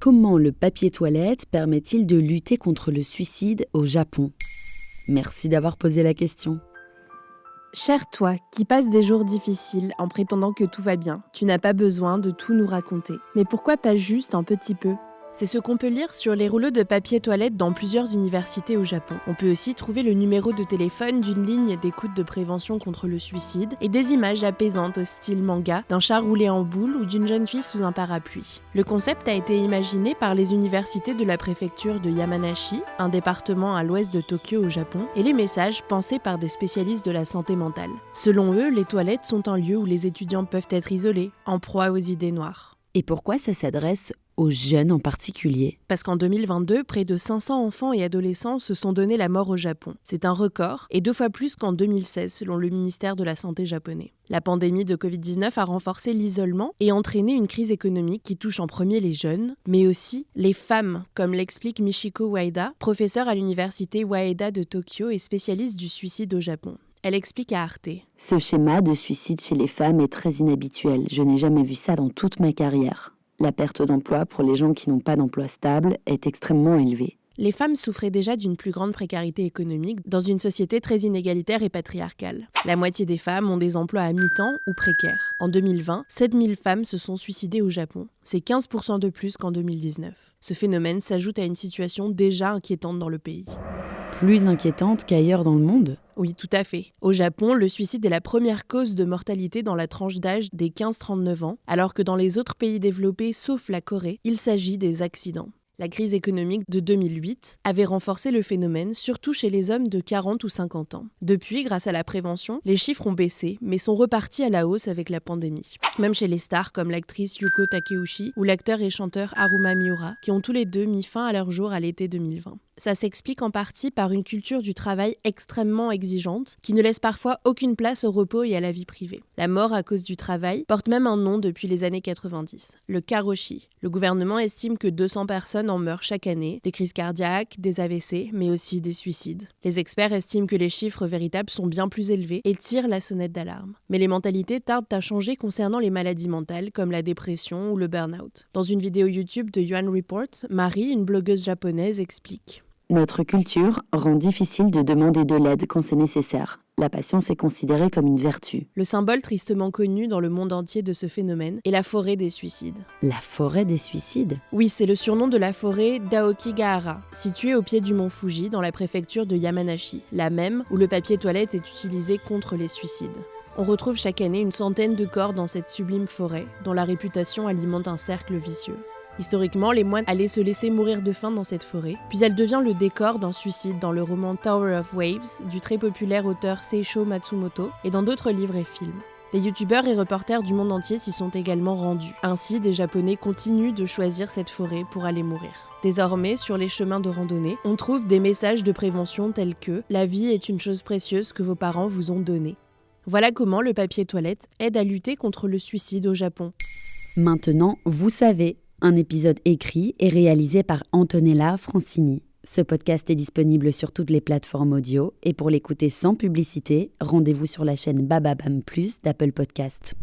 Comment le papier toilette permet-il de lutter contre le suicide au Japon ? Merci d'avoir posé la question. Cher toi, qui passe des jours difficiles en prétendant que tout va bien, tu n'as pas besoin de tout nous raconter. Mais pourquoi pas juste un petit peu ? C'est ce qu'on peut lire sur les rouleaux de papier toilette dans plusieurs universités au Japon. On peut aussi trouver le numéro de téléphone d'une ligne d'écoute de prévention contre le suicide et des images apaisantes au style manga d'un chat roulé en boule ou d'une jeune fille sous un parapluie. Le concept a été imaginé par les universités de la préfecture de Yamanashi, un département à l'ouest de Tokyo au Japon, et les messages pensés par des spécialistes de la santé mentale. Selon eux, les toilettes sont un lieu où les étudiants peuvent être isolés, en proie aux idées noires. Et pourquoi ça s'adresse aux jeunes en particulier ? Parce qu'en 2022, près de 500 enfants et adolescents se sont donné la mort au Japon. C'est un record, et 2 fois plus qu'en 2016, selon le ministère de la Santé japonais. La pandémie de Covid-19 a renforcé l'isolement et entraîné une crise économique qui touche en premier les jeunes, mais aussi les femmes, comme l'explique Michiko Waida, professeure à l'université Waeda de Tokyo et spécialiste du suicide au Japon. Elle explique à Arte. Ce schéma de suicide chez les femmes est très inhabituel. Je n'ai jamais vu ça dans toute ma carrière. La perte d'emploi pour les gens qui n'ont pas d'emploi stable est extrêmement élevée. Les femmes souffraient déjà d'une plus grande précarité économique dans une société très inégalitaire et patriarcale. La moitié des femmes ont des emplois à mi-temps ou précaires. En 2020, 7000 femmes se sont suicidées au Japon. C'est 15% de plus qu'en 2019. Ce phénomène s'ajoute à une situation déjà inquiétante dans le pays. Plus inquiétante qu'ailleurs dans le monde ? Oui, tout à fait. Au Japon, le suicide est la première cause de mortalité dans la tranche d'âge des 15-39 ans, alors que dans les autres pays développés, sauf la Corée, il s'agit des accidents. La crise économique de 2008 avait renforcé le phénomène, surtout chez les hommes de 40 ou 50 ans. Depuis, grâce à la prévention, les chiffres ont baissé, mais sont repartis à la hausse avec la pandémie. Même chez les stars comme l'actrice Yuko Takeuchi ou l'acteur et chanteur Haruma Miura, qui ont tous les deux mis fin à leur jour à l'été 2020. Ça s'explique en partie par une culture du travail extrêmement exigeante qui ne laisse parfois aucune place au repos et à la vie privée. La mort à cause du travail porte même un nom depuis les années 90, le karoshi. Le gouvernement estime que 200 personnes en meurent chaque année, des crises cardiaques, des AVC, mais aussi des suicides. Les experts estiment que les chiffres véritables sont bien plus élevés et tirent la sonnette d'alarme. Mais les mentalités tardent à changer concernant les maladies mentales comme la dépression ou le burn-out. Dans une vidéo YouTube de Yuan Report, Marie, une blogueuse japonaise, explique. Notre culture rend difficile de demander de l'aide quand c'est nécessaire. La patience est considérée comme une vertu. Le symbole tristement connu dans le monde entier de ce phénomène est la forêt des suicides. La forêt des suicides ? Oui, c'est le surnom de la forêt d'Aokigahara, située au pied du mont Fuji dans la préfecture de Yamanashi, la même où le papier toilette est utilisé contre les suicides. On retrouve chaque année une centaine de corps dans cette sublime forêt, dont la réputation alimente un cercle vicieux. Historiquement, les moines allaient se laisser mourir de faim dans cette forêt, puis elle devient le décor d'un suicide dans le roman Tower of Waves du très populaire auteur Seisho Matsumoto et dans d'autres livres et films. Des youtubeurs et reporters du monde entier s'y sont également rendus. Ainsi, des Japonais continuent de choisir cette forêt pour aller mourir. Désormais, sur les chemins de randonnée, on trouve des messages de prévention tels que « La vie est une chose précieuse que vos parents vous ont donnée ». Voilà comment le papier toilette aide à lutter contre le suicide au Japon. Maintenant, vous savez. Un épisode écrit et réalisé par Antonella Francini. Ce podcast est disponible sur toutes les plateformes audio et pour l'écouter sans publicité, rendez-vous sur la chaîne Bababam Plus d'Apple Podcast.